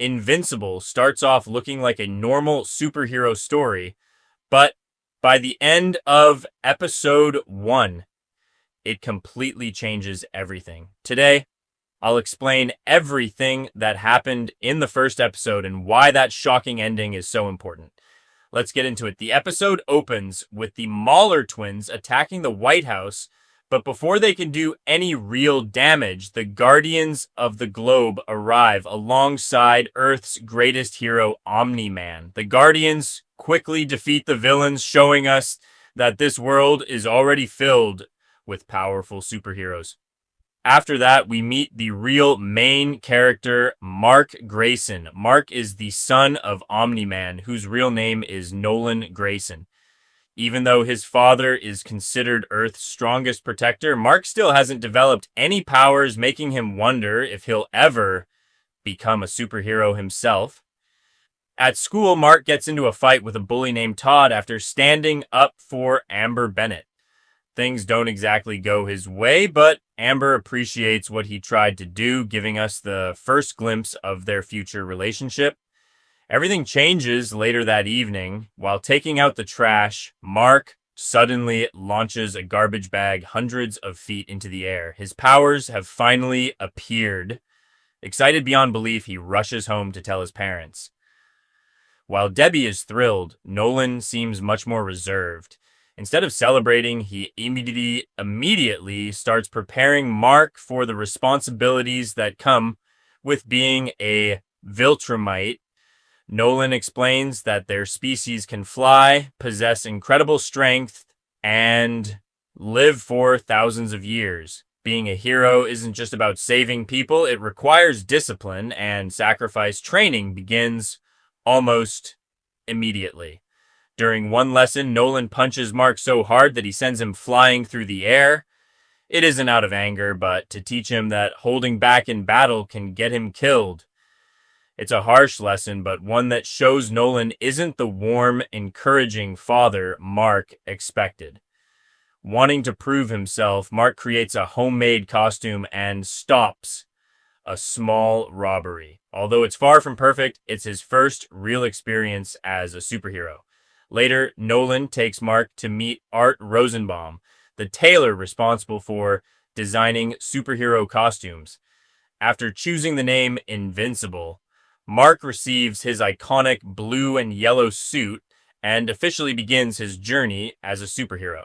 Invincible starts off looking like a normal superhero story, but by the end of episode 1, it completely changes everything. Today, I'll explain everything that happened in the first episode and why that shocking ending is so important. Let's get into it. The episode opens with the Mauler twins attacking the White House, but before they can do any real damage, the Guardians of the Globe arrive alongside Earth's greatest hero, Omni-Man. The Guardians quickly defeat the villains, showing us that this world is already filled with powerful superheroes. After that, we meet the real main character, Mark Grayson. Mark is the son of Omni-Man, whose real name is Nolan Grayson. Even though his father is considered Earth's strongest protector, Mark still hasn't developed any powers, making him wonder if he'll ever become a superhero himself. At school, Mark gets into a fight with a bully named Todd after standing up for Amber Bennett. Things don't exactly go his way, but Amber appreciates what he tried to do, giving us the first glimpse of their future relationship. Everything changes later that evening. While taking out the trash, Mark suddenly launches a garbage bag hundreds of feet into the air. His powers have finally appeared. Excited beyond belief, he rushes home to tell his parents. While Debbie is thrilled, Nolan seems much more reserved. Instead of celebrating, he immediately starts preparing Mark for the responsibilities that come with being a Viltrumite. Nolan explains that their species can fly, possess incredible strength, and live for thousands of years. Being a hero isn't just about saving people, it requires discipline, and sacrifice training begins almost immediately. During one lesson, Nolan punches Mark so hard that he sends him flying through the air. It isn't out of anger, but to teach him that holding back in battle can get him killed. It's a harsh lesson, but one that shows Nolan isn't the warm, encouraging father Mark expected. Wanting to prove himself, Mark creates a homemade costume and stops a small robbery. Although it's far from perfect, it's his first real experience as a superhero. Later, Nolan takes Mark to meet Art Rosenbaum, the tailor responsible for designing superhero costumes. After choosing the name Invincible, Mark receives his iconic blue and yellow suit and officially begins his journey as a superhero.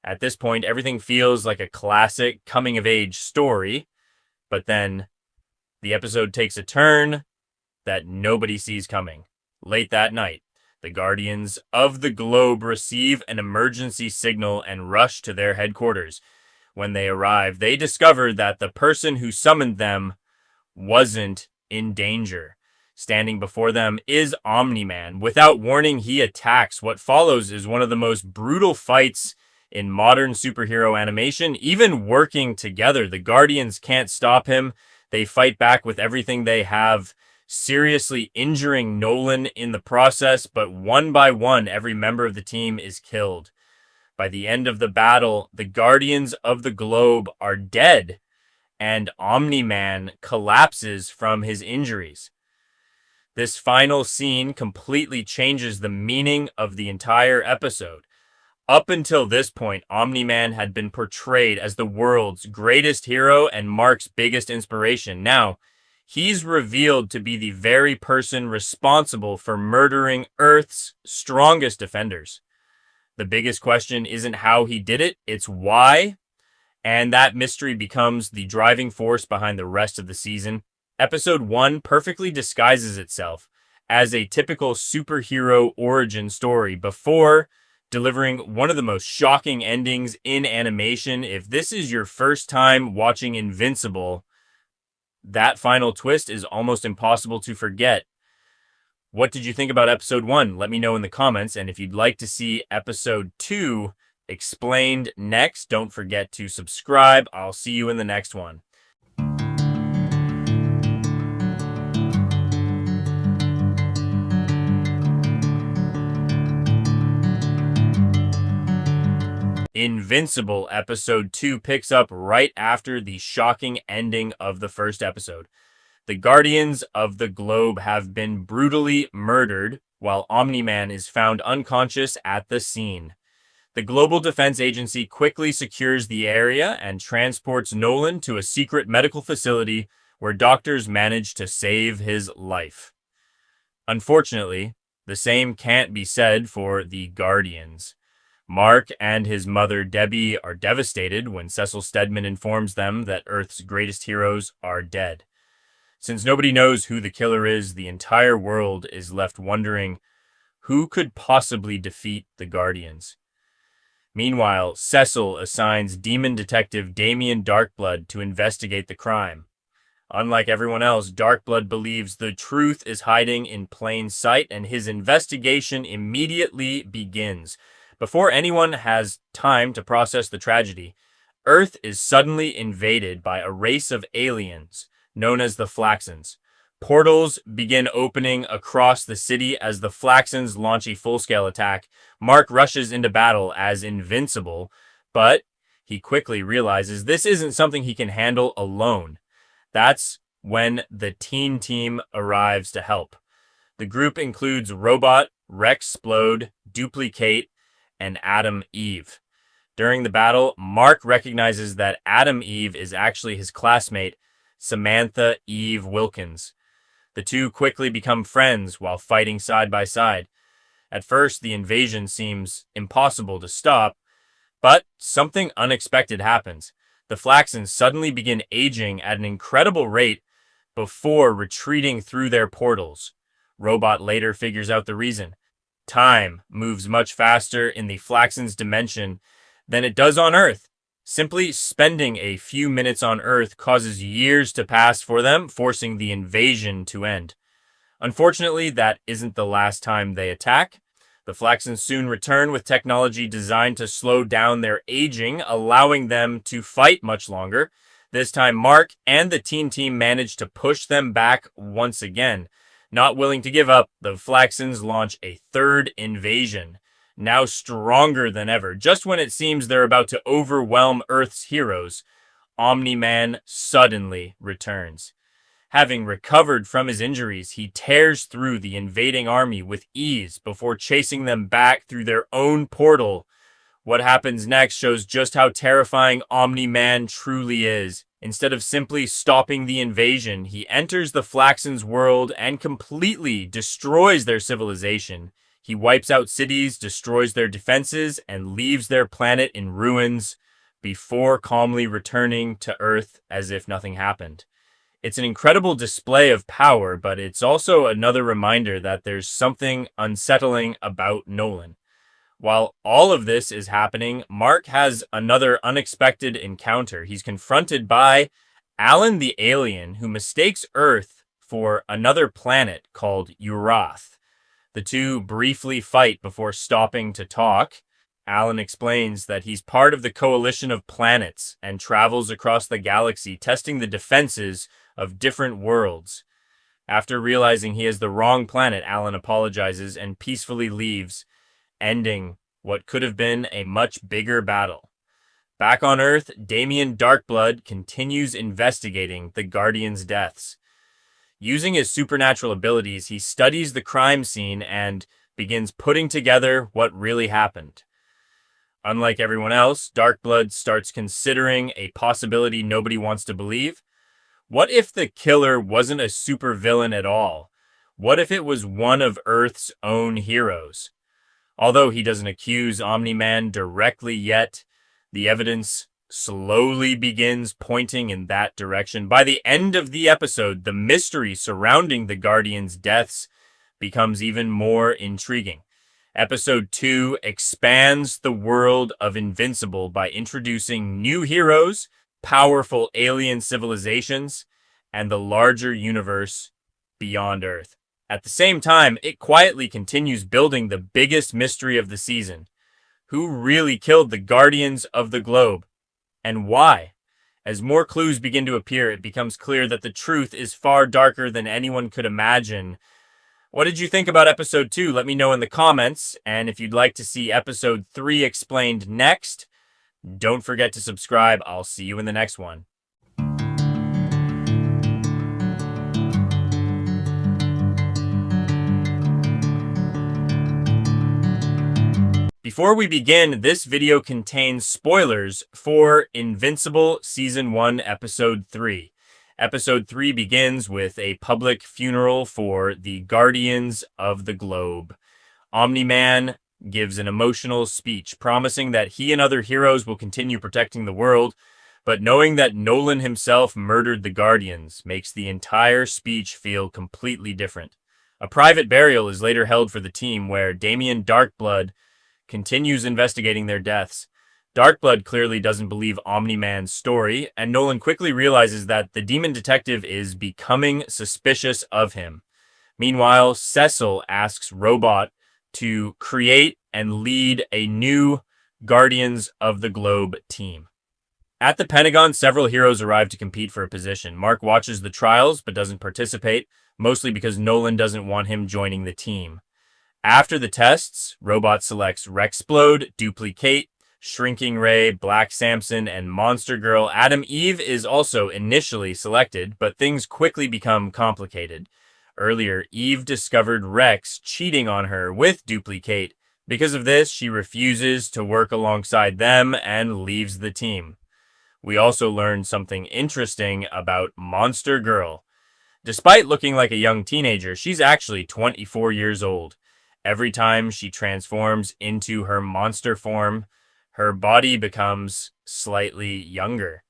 At this point, everything feels like a classic coming-of-age story, but then the episode takes a turn that nobody sees coming. Late that night, the Guardians of the Globe receive an emergency signal and rush to their headquarters. When they arrive, they discover that the person who summoned them wasn't in danger. Standing before them is Omni-Man. Without warning, he attacks. What follows is one of the most brutal fights in modern superhero animation. Even working together, the Guardians can't stop him. They fight back with everything they have, seriously injuring Nolan in the process, but one by one, every member of the team is killed. By the end of the battle, the Guardians of the Globe are dead, and Omni-Man collapses from his injuries. This final scene completely changes the meaning of the entire episode. Up until this point, Omni-Man had been portrayed as the world's greatest hero and Mark's biggest inspiration. Now, he's revealed to be the very person responsible for murdering Earth's strongest defenders. The biggest question isn't how he did it, it's why. And that mystery becomes the driving force behind the rest of the season. Episode 1 perfectly disguises itself as a typical superhero origin story before delivering one of the most shocking endings in animation. If this is your first time watching Invincible, that final twist is almost impossible to forget. What did you think about episode 1? Let me know in the comments. And if you'd like to see episode 2 explained next, don't forget to subscribe. I'll see you in the next one. Invincible episode 2 picks up right after the shocking ending of the first episode. The Guardians of the Globe have been brutally murdered, while Omni-Man is found unconscious at the scene. The Global Defense Agency quickly secures the area and transports Nolan to a secret medical facility where doctors manage to save his life. Unfortunately, the same can't be said for the Guardians. Mark and his mother Debbie are devastated when Cecil Stedman informs them that Earth's greatest heroes are dead. Since nobody knows who the killer is, the entire world is left wondering who could possibly defeat the Guardians. Meanwhile, Cecil assigns demon detective Damien Darkblood to investigate the crime. Unlike everyone else, Darkblood believes the truth is hiding in plain sight, and his investigation immediately begins. Before anyone has time to process the tragedy, Earth is suddenly invaded by a race of aliens known as the Flaxans. Portals begin opening across the city as the Flaxans launch a full-scale attack. Mark rushes into battle as invincible, but he quickly realizes this isn't something he can handle alone. That's when the teen team arrives to help. The group includes Robot, Rexplode, Duplicate, and Adam Eve. During the battle, Mark recognizes that Adam Eve is actually his classmate, Samantha Eve Wilkins. The two quickly become friends while fighting side by side. At first, the invasion seems impossible to stop, but something unexpected happens. The Flaxans suddenly begin aging at an incredible rate before retreating through their portals. Robot later figures out the reason. Time moves much faster in the Flaxans' dimension than it does on Earth. Simply spending a few minutes on Earth causes years to pass for them, forcing the invasion to end. Unfortunately, that isn't the last time they attack. The Flaxans soon return with technology designed to slow down their aging, allowing them to fight much longer. This time, Mark and the teen team manage to push them back once again. Not willing to give up, the Flaxans launch a third invasion, now stronger than ever. Just when it seems they're about to overwhelm Earth's heroes, Omni-Man suddenly returns. Having recovered from his injuries, he tears through the invading army with ease before chasing them back through their own portal. What happens next shows just how terrifying Omni-Man truly is. Instead of simply stopping the invasion, he enters the Flaxans' world and completely destroys their civilization. He wipes out cities, destroys their defenses, and leaves their planet in ruins before calmly returning to Earth as if nothing happened. It's an incredible display of power, but it's also another reminder that there's something unsettling about Nolan. While all of this is happening, Mark has another unexpected encounter. He's confronted by Alan the alien, who mistakes Earth for another planet called Urath. The two briefly fight before stopping to talk. Alan explains that he's part of the coalition of planets and travels across the galaxy, testing the defenses of different worlds. After realizing he has the wrong planet, Alan apologizes and peacefully leaves, ending what could have been a much bigger battle. Back on Earth, Damien Darkblood continues investigating the Guardians' deaths. Using his supernatural abilities, he studies the crime scene and begins putting together what really happened. Unlike everyone else, Darkblood starts considering a possibility nobody wants to believe. What if the killer wasn't a supervillain at all? What if it was one of Earth's own heroes? Although he doesn't accuse Omni-Man directly yet, the evidence slowly begins pointing in that direction. By the end of the episode, the mystery surrounding the Guardians' deaths becomes even more intriguing. Episode 2 expands the world of Invincible by introducing new heroes, powerful alien civilizations, and the larger universe beyond Earth. At the same time, it quietly continues building the biggest mystery of the season. Who really killed the Guardians of the Globe? And why? As more clues begin to appear, it becomes clear that the truth is far darker than anyone could imagine. What did you think about episode 2? Let me know in the comments. And if you'd like to see episode 3 explained next, don't forget to subscribe. I'll see you in the next one. Before we begin, this video contains spoilers for Invincible Season 1, Episode 3. Episode 3 begins with a public funeral for the Guardians of the Globe. Omni-Man gives an emotional speech promising that he and other heroes will continue protecting the world, but knowing that Nolan himself murdered the Guardians makes the entire speech feel completely different. A private burial is later held for the team where Damian Darkblood continues investigating their deaths. Darkblood clearly doesn't believe Omni-Man's story, and Nolan quickly realizes that the demon detective is becoming suspicious of him. Meanwhile, Cecil asks Robot to create and lead a new Guardians of the Globe team. At the Pentagon, several heroes arrive to compete for a position. Mark watches the trials but doesn't participate, mostly because Nolan doesn't want him joining the team. After the tests, Robot selects Rexplode, Duplicate, Shrinking Ray, Black Samson, and Monster Girl. Adam Eve is also initially selected, but things quickly become complicated. Earlier, Eve discovered Rex cheating on her with Duplicate. Because of this, she refuses to work alongside them and leaves the team. We also learn something interesting about Monster Girl. Despite looking like a young teenager, she's actually 24 years old. Every time she transforms into her monster form, her body becomes slightly younger.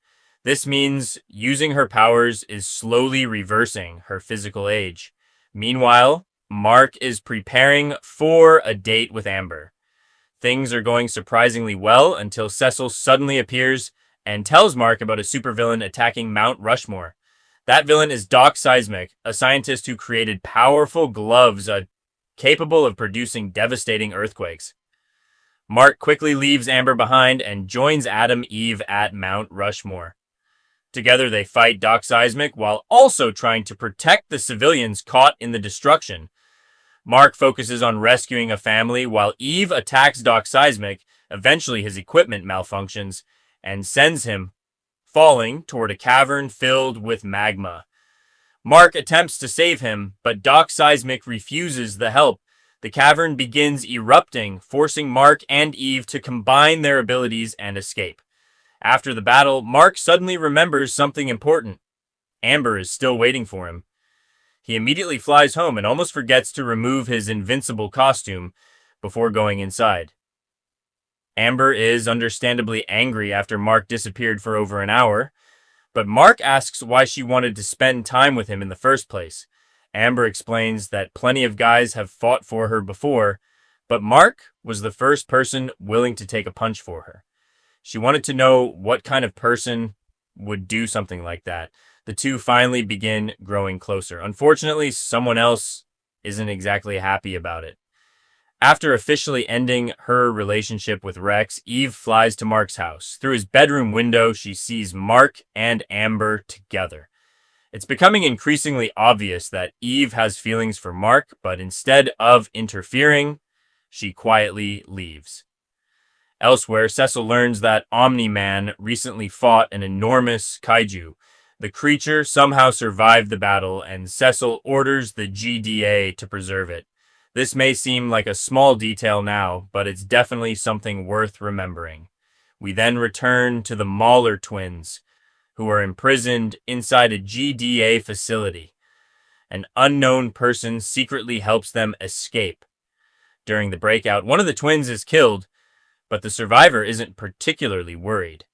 This means using her powers is slowly reversing her physical age. Meanwhile, Mark is preparing for a date with Amber. Things are going surprisingly well until Cecil suddenly appears and tells Mark about a supervillain attacking Mount Rushmore. That villain is Doc Seismic, a scientist who created powerful gloves capable of producing devastating earthquakes. Mark quickly leaves Amber behind and joins Adam Eve at Mount Rushmore. Together they fight Doc Seismic while also trying to protect the civilians caught in the destruction. Mark focuses on rescuing a family while Eve attacks Doc Seismic. Eventually his equipment malfunctions and sends him falling toward a cavern filled with magma. Mark attempts to save him, but Doc Seismic refuses the help. The cavern begins erupting, forcing Mark and Eve to combine their abilities and escape. After the battle, Mark suddenly remembers something important. Amber is still waiting for him. He immediately flies home and almost forgets to remove his invincible costume before going inside. Amber is understandably angry after Mark disappeared for over an hour, but Mark asks why she wanted to spend time with him in the first place. Amber explains that plenty of guys have fought for her before, but Mark was the first person willing to take a punch for her. She wanted to know what kind of person would do something like that. The two finally begin growing closer. Unfortunately, someone else isn't exactly happy about it. After officially ending her relationship with Rex, Eve flies to Mark's house. Through his bedroom window, she sees Mark and Amber together. It's becoming increasingly obvious that Eve has feelings for Mark, but instead of interfering, she quietly leaves. Elsewhere, Cecil learns that Omni-Man recently fought an enormous kaiju. The creature somehow survived the battle, and Cecil orders the GDA to preserve it. This may seem like a small detail now, but it's definitely something worth remembering. We then return to the Mauler twins, who are imprisoned inside a GDA facility. An unknown person secretly helps them escape. During the breakout, one of the twins is killed, but the survivor isn't particularly worried.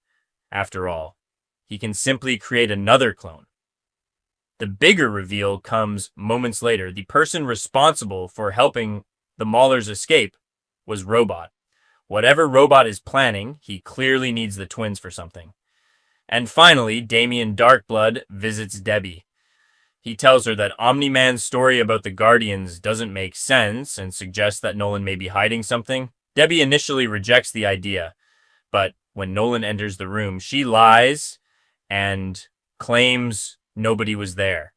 After all, he can simply create another clone. The bigger reveal comes moments later. The person responsible for helping the Maulers escape was Robot. Whatever Robot is planning, he clearly needs the twins for something. And finally, Damian Darkblood visits Debbie. He tells her that Omni-Man's story about the Guardians doesn't make sense and suggests that Nolan may be hiding something. Debbie initially rejects the idea, but when Nolan enters the room, she lies and claims nobody was there.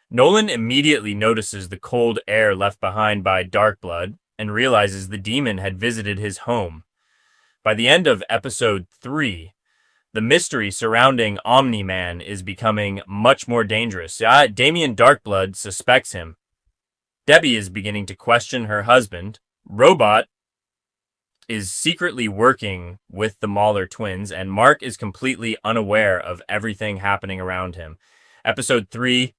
Nolan immediately notices the cold air left behind by Darkblood and realizes the demon had visited his home. By the end of episode 3, the mystery surrounding Omni-Man is becoming much more dangerous. Damian Darkblood suspects him. Debbie is beginning to question her husband. Robot is secretly working with the Mahler twins, and Mark is completely unaware of everything happening around him. Episode 3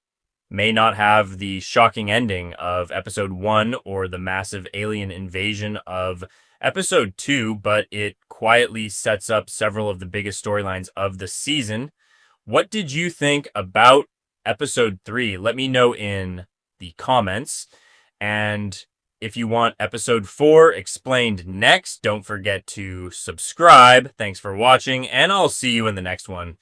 may not have the shocking ending of episode 1 or the massive alien invasion of episode 2, but it quietly sets up several of the biggest storylines of the season. What did you think about episode 3? Let me know in the comments. And if you want episode 4 explained next, don't forget to subscribe. Thanks for watching, and I'll see you in the next one.